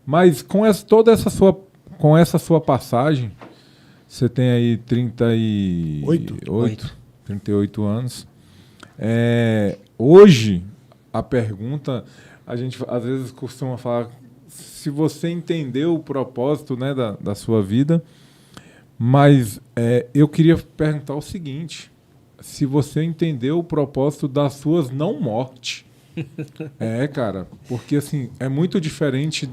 Mas com essa sua passagem, você tem aí 38 anos. Hoje, a pergunta, a gente às vezes costuma falar se você entendeu o propósito, né, da sua vida, mas eu queria perguntar o seguinte: se você entendeu o propósito das suas não mortes. Cara, porque assim, é muito diferente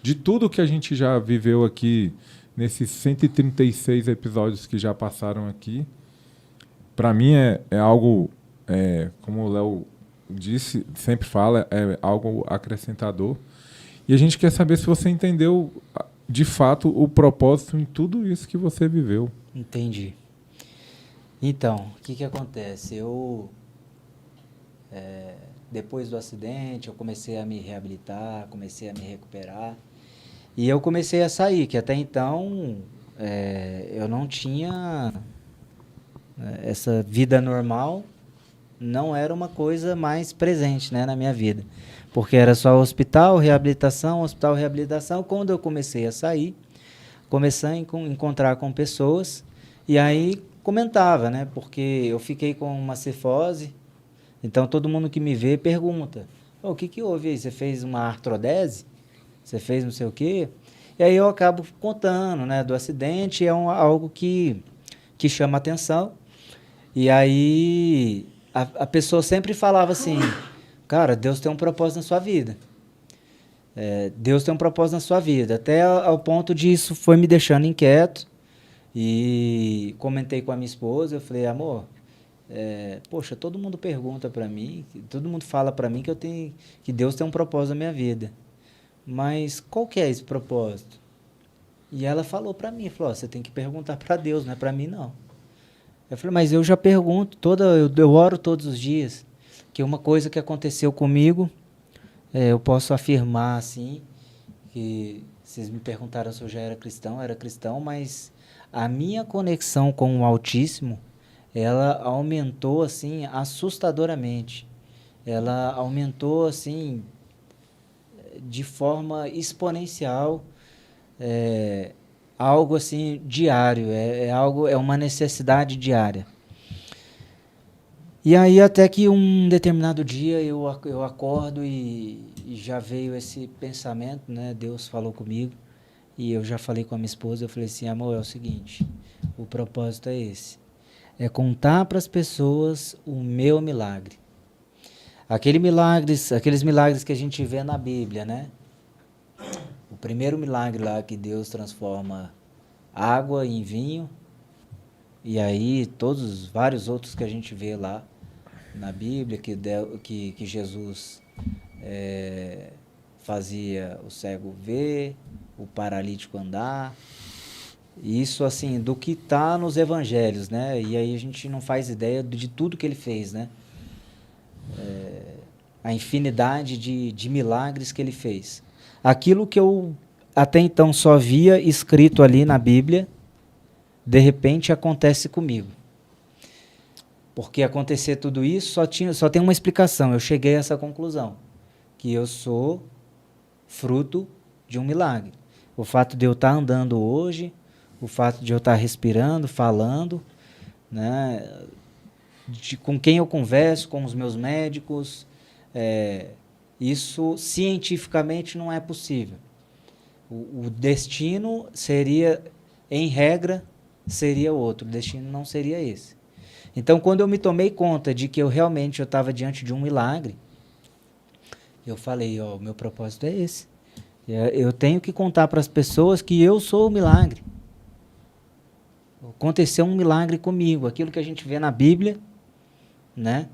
de tudo que a gente já viveu aqui nesses 136 episódios que já passaram aqui. Para mim é algo, como o Léo disse, sempre fala, é algo acrescentador. E a gente quer saber se você entendeu de fato o propósito em tudo isso que você viveu. Entendi. Então, o que acontece? Depois do acidente, eu comecei a me reabilitar, comecei a me recuperar. E eu comecei a sair, que até então eu não tinha essa vida normal, não era uma coisa mais presente, né, na minha vida. Porque era só hospital, reabilitação, hospital, reabilitação. Quando eu comecei a sair, comecei a encontrar com pessoas e aí comentava, né, porque eu fiquei com uma cifose. Então, todo mundo que me vê pergunta, o que houve aí? Você fez uma artrodese? Você fez não sei o quê? E aí eu acabo contando, né, do acidente, algo que chama atenção. E aí a pessoa sempre falava assim, cara, Deus tem um propósito na sua vida. Deus tem um propósito na sua vida. Até ao ponto de isso foi me deixando inquieto. E comentei com a minha esposa, eu falei, amor... poxa, todo mundo pergunta para mim, todo mundo fala para mim que Deus tem um propósito na minha vida. Mas qual que é esse propósito? E ela falou para mim, falou, você tem que perguntar para Deus, não é para mim não. Eu falei, mas eu já pergunto, eu oro todos os dias, que uma coisa que aconteceu comigo, eu posso afirmar assim, que vocês me perguntaram se eu já era cristão, mas a minha conexão com o Altíssimo, ela aumentou assim assustadoramente. Ela aumentou assim de forma exponencial, algo assim diário, é uma necessidade diária. E aí até que um determinado dia eu acordo e já veio esse pensamento, né? Deus falou comigo e eu já falei com a minha esposa, eu falei assim, amor, é o seguinte, o propósito é esse. É contar para as pessoas o meu milagre. Aqueles milagres que a gente vê na Bíblia, né? O primeiro milagre lá que Deus transforma água em vinho, e aí vários outros que a gente vê lá na Bíblia, que Jesus fazia o cego ver, o paralítico andar. Isso, assim, do que está nos evangelhos, né? E aí a gente não faz ideia de tudo que ele fez, né? A infinidade de milagres que ele fez. Aquilo que eu até então só via escrito ali na Bíblia, de repente acontece comigo. Porque acontecer tudo isso só tem uma explicação. Eu cheguei a essa conclusão, que eu sou fruto de um milagre. O fato de eu estar andando hoje, o fato de eu estar respirando, falando, né, com quem eu converso, com os meus médicos, isso cientificamente não é possível. O destino seria, em regra, seria outro, o destino não seria esse. Então, quando eu me tomei conta de que eu realmente estava diante de um milagre, eu falei, o meu propósito é esse. Eu tenho que contar para as pessoas que eu sou o milagre. Aconteceu um milagre comigo, aquilo que a gente vê na Bíblia, né?